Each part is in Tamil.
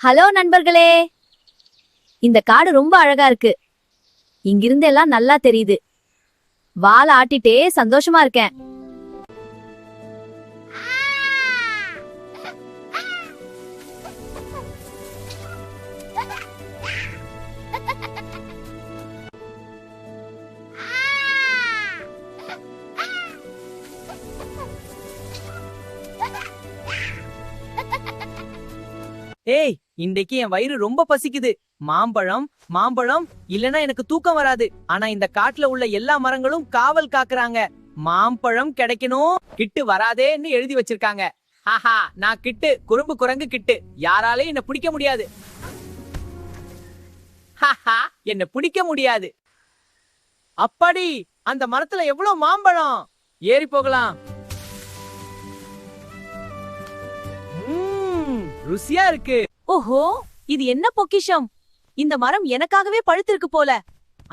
ஹலோ நண்பர்களே, இந்த காடு ரொம்ப அழகா இருக்கு. இங்கிருந்து எல்லாம் நல்லா தெரியுது. வால் ஆட்டிட்டே சந்தோஷமா இருக்கேன். ஏய், இன்றைக்கு என் வயிறு ரொம்ப பசிக்குது. மாம்பழம் மாம்பழம் இல்லனா எனக்கு தூக்கம் வராது. ஆனா இந்த காட்டுல உள்ள எல்லா மரங்களும் காவல் காக்குறாங்க. மாம்பழம் கிடைக்கணும், கிட்டு வராதேன்னு எழுதி வச்சிருக்காங்க. ஹாஹா, நான் கிட்டு, குறும்பு குரங்கு கிட்டு. யாராலையும் என்ன பிடிக்க முடியாது. ஹாஹா, என்ன பிடிக்க முடியாது. அப்படி அந்த மரத்துல எவ்வளவு மாம்பழம். ஏறி போகலாம். ருசியா இருக்கு. ஓஹோ, இது என்ன பொக்கிஷம்! இந்த மரம் எனக்காகவே பழுத்திருக்கு போல.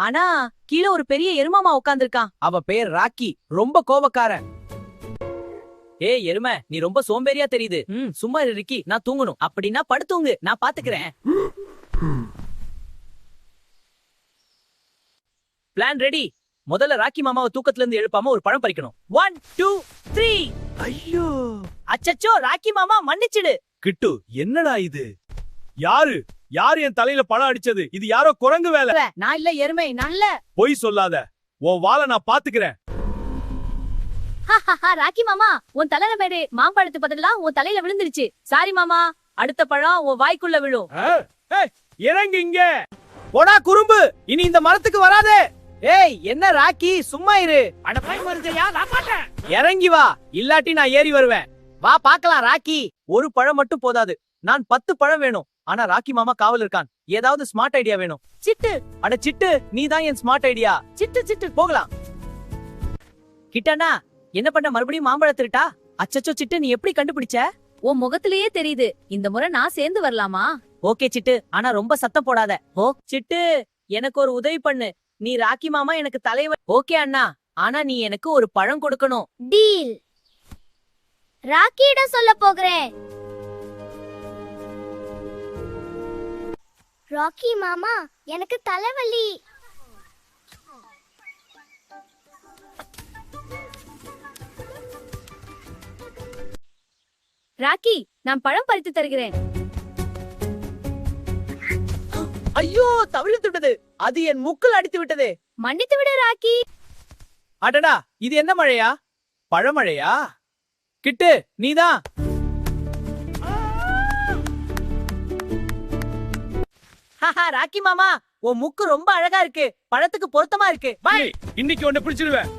ஆனா கீழே ஒரு பெரிய எருமாமா உட்கார்ந்திருக்கான். அவ பேர் ராக்கி, ரொம்ப கோபக்காரன். ஏய் எருமை, நீ ரொம்ப சோம்பேறியா தெரியுது. சும்மா இரு ரிக்கி, நான் தூங்கணும். அப்படின்னா படுத்தூங்கு, நான் பாத்துக்கிறேன். Plan ready. முதல்ல ராக்கி மாமாவை தூக்கத்துல இருந்து எழுப்பாம ஒரு பழம் பறிக்கணும். 1 2 3. ஐயோ, அச்சச்சோ, ராக்கி மாமா மன்னிச்சிடு. கிட்டு, என்னடா இது? யாரு யாரு என் தலையில பழம் அடிச்சது? இது யாரோ குரங்கு வேலை. நான் இல்ல எருமை, நல்ல. பொய் சொல்லாத. உன் வாளை நான் பாத்துக்கிறேன். ராக்கி மாமா, உன் தலையில மேடு மாம்பழத்து பதிலா உன் தலையில விழுந்துருச்சு. சாரி மாமா, அடுத்த பழம் உன் வாய்க்குள்ள விழும். இறங்கு இங்க. போடா குறும்பு, இனி இந்த மரத்துக்கு வராதே. ஏய், என்ன ராக்கி, சும்மா இரு. இறங்கி வா, இல்லாட்டி நான் ஏறி வருவேன். வா பாக்கலாம் ராக்கி. ஒரு பழம் மட்டும் போதாது, நான் 10 பழம் வேணும். ஆனா ராக்கி மாமா காவல் இருக்கான். ஏதாவது ஸ்மார்ட் ஐடியா வேணும். சிட்டு, அட சிட்டு, நீ தான் என் ஸ்மார்ட் ஐடியா. சிட்டு சிட்டு, போகலாம். கிட்டனா, என்ன பண்ண மறுபடியும் மாம்பழம் திருட்டா? அச்சச்சோ சிட்டு, நீ எப்படி கண்டுபிடிச்ச? உன் முகத்திலேயே தெரியுது. இந்த முறை நான் சேர்ந்து வரலாமா? ஓகே சிட்டு, ஆனா ரொம்ப சத்தம் போடாத. ஓ சிட்டு, எனக்கு ஒரு உதவி பண்ணு. நீ ராக்கி மாமா எனக்கு தலைவர். ஓகே அண்ணா, ஆனா நீ எனக்கு ஒரு பழம் கொடுக்கணும். டீல். ராக்கியிடம் சொல்ல போகிறேன். ராக்கி மாமா, எனக்கு தலைவலி. ராக்கி, நான் பழம் பறித்து தருகிறேன். ஐயோ, தவிழ்த்து விட்டது. அது என் மூக்கில் அடித்து விட்டது. மன்னித்து விடு ராக்கி. அடடா, இது என்ன மழையா? பழமழையா? கிட்டு, நீதான். ஹாஹா, ராக்கி மாமா, உன் மூக்கு ரொம்ப அழகா இருக்கு. பழத்துக்கு பொருத்தமா இருக்கு. ஏய், இன்னைக்கு உன்னை பிடிச்சிடுவேன்.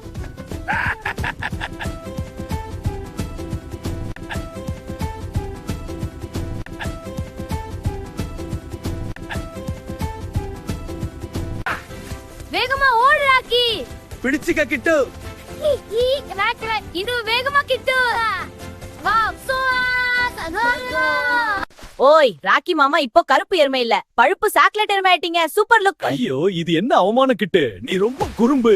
வேகமா ஓடு ராக்கி. பிடிச்சுக்க கிட்டு. இன்னும் வேகமா கிட்டு. ஓய், ராக்கி மாமா இப்போ கருப்பு எருமை இல்ல, பழுப்பு சாக்லேட் எருமை ஆயிட்டீங்க. Super look. ஐயோ, இது என்ன அவமானம் கிட்டு. நீ ரொம்ப குறும்பு.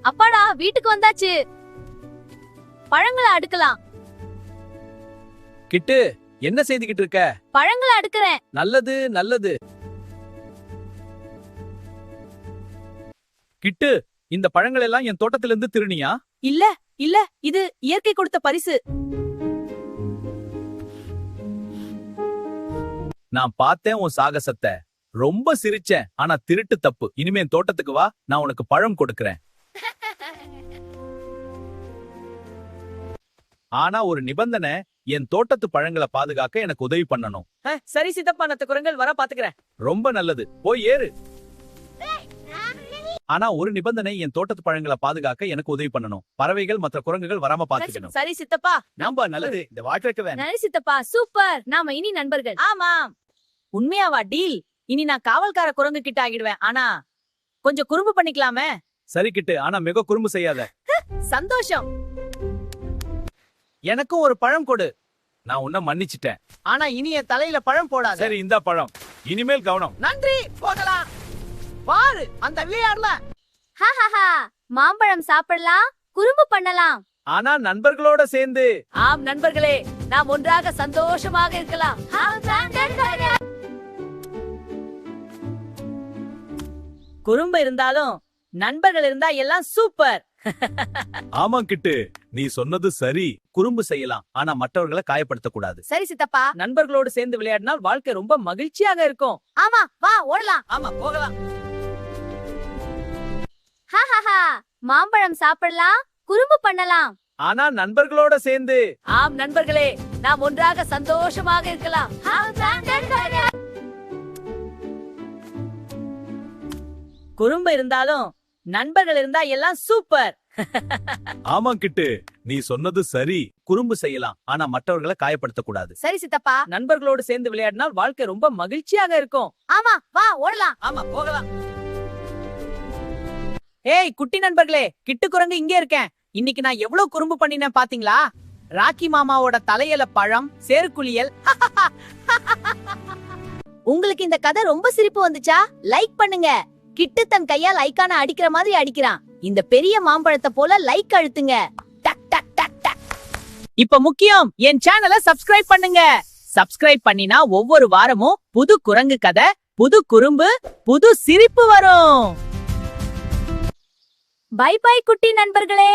அப்பாடா, வீட்டுக்கு வந்தாச்சு. பழங்களை அடுக்கலாம். கிட்டு, என்ன செய்துகிட்டு இருக்க? பழங்களை அடுக்கிறேன். நல்லது நல்லது. கிட்டு, இந்த பழங்கள் எல்லாம் என் தோட்டத்துல இருந்து திருனியா? இல்ல இல்ல, இது இயற்கை கொடுத்த பரிசு. நான் பார்த்தேன் உன் சாகசத்தை. ரொம்ப சிரிச்சேன். ஆனா திருட்டு தப்பு. இனிமே என் தோட்டத்துக்கு வா, நான் உனக்கு பழம் கொடுக்கறேன். ஆனா ஒரு நிபந்தனை, என் தோட்டத்து பழங்களை பாதுகாக்க எனக்கு உதவி பண்ணணும். சரி சித்தப்பா, நத்த குரங்கள் வர பாத்துக்கிறேன். ரொம்ப நல்லது, போய் ஏறு. ஆனா ஒரு நிபந்தனை, என் தோட்டத்து பழங்களை பாதுகாக்க எனக்கு உதவி பண்ணணும். பறவைகள் மற்ற குரங்குகள் வராம பாத்துக்கணும். சரி சித்தப்பா. நம்ப நல்லது, இந்த வாழ்க்கைக்கு வேணும். நன்றி சித்தப்பா, சூப்பர். நாம இனி நண்பர்கள். ஆமாம். உண்மையாவா டீல்? இனி நான் காவல்கார குரங்கு கிட்ட ஆகிடுவேன். ஆனா கொஞ்சம் குறும்பு பண்ணிக்கலாமே. சரி கிட்டு, ஆனா மிக குறும்பு செய்யாத. சந்தோஷம். எனக்கும் ஒரு பழம் கொடு. நான் உன்னை மன்னிச்சிட்டேன். ஆனா இனி என் தலையில பழம் போடாத. சரி, இந்த பழம். இனிமேல் கவனம். நன்றி, போகலாம். பாரு, அந்த விளையாடல. மாம்பழம் சாப்பிடலாம், குறும்பு பண்ணலாம். ஆனா நண்பர்களோட சேர்ந்து. ஆம் நண்பர்களே, நாம் ஒன்றாக சந்தோஷமாக இருக்கலாம். குறும்பு இருந்தாலும் நண்பர்கள் இருந்தா எல்லாம் சூப்பர். ஆமா கிட்டு, நீ சொன்னது சரி. குறும்பு செய்யலாம், ஆனா மற்றவர்களை காயப்படுத்த கூடாது. சரி சித்தப்பா. நண்பர்களோடு சேர்ந்து விளையாடினால் வாழ்க்கை ரொம்ப மகிழ்ச்சியாக இருக்கும். ஆமா, வா ஓடலாம். ஆமா, போகலாம். மாம்பழம் சாப்பிடலாம், குறும்பு பண்ணலாம். ஆனா நண்பர்களோட சேர்ந்து. ஆம் நண்பர்களே, நாம் ஒன்றாக சந்தோஷமாக இருக்கலாம். குறும்பு இருந்தாலும் நண்பர்கள் இருந்தா எல்லாம் சூப்பர். ஆமா கிட்டு, நீ சொன்னது சரி. குறும்பு செய்யலாம், ஆனா மற்றவர்களை காயப்படுத்த கூடாது. சரி சித்தப்பா. நண்பர்களோடு சேர்ந்து விளையாடினால் வாழ்க்கை ரொம்ப மகிழ்ச்சியாக இருக்கும். ஆமா, வா ஓடலாம். ஆமா, போகலாம். ஏய் குட்டி நண்பர்களே, கிட்டு குரங்கு இங்கே இருக்கேன். இன்னைக்கு நான் எவ்வளவு குறும்பு பண்ணினேன் பாத்தீங்களா? ராக்கி மாமாவோட தலையில பழம், சேருக்குளியல். உங்களுக்கு இந்த கதை ரொம்ப சிரிப்பு வந்துச்சா? லைக் பண்ணுங்க. கிட்டு தன் கையால் ஐக்கான அடிக்கிற மாதிரி அடிக்கிறான். இந்த பெரிய மாம்பழத்தை போல லைக் அழுத்துங்க. டக் டக் டக் டக். இப்ப முக்கியம், என் சேனலை சப்ஸ்கிரைப் பண்ணுங்க. சப்ஸ்கிரைப் பண்ணினா ஒவ்வொரு வாரமும் புது குரங்கு கதை, புது குறும்பு, புது சிரிப்பு வரும். பை பை குட்டி நண்பர்களே.